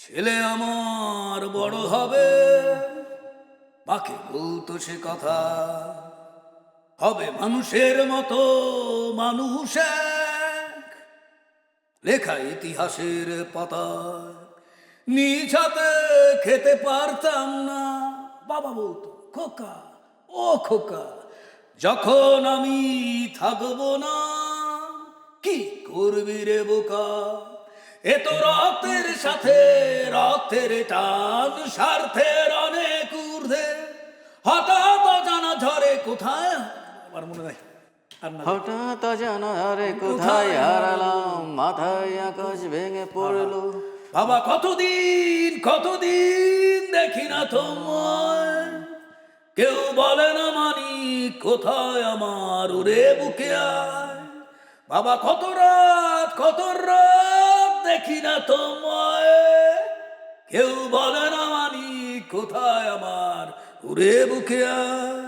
ছেলে আমার বড় হবে, মাকে বলতো সে কথা, হবে মানুষের মতো মানুষ এক, লেখা ইতিহাসের পাতায় নিজ হাতে খেতে পারতাম না। বাবা বলতো, খোকা ও খোকা, যখন আমি থাকবো না কি করবি রে বোকা, এ তো রক্তের সাথে রক্তের টান, স্বার্থের অনেক ঊর্ধ্বে, হঠাৎ জানা ঝরে কোথায়, আমার মনে নাই আর না। হঠাৎ জানা রে কোথায় হারালাম, মাথায় আকাশ ভেঙে পড়লো। বাবা কতদিন কতদিন দেখি না তোমায়, কেউ বলে না মানি কোথায় আমার ওরে বুকে আয়। বাবা কত রাত দেখি না তোমায়, কেউ বলে না মানি কোথায় আমার ওরে বুকে আয়।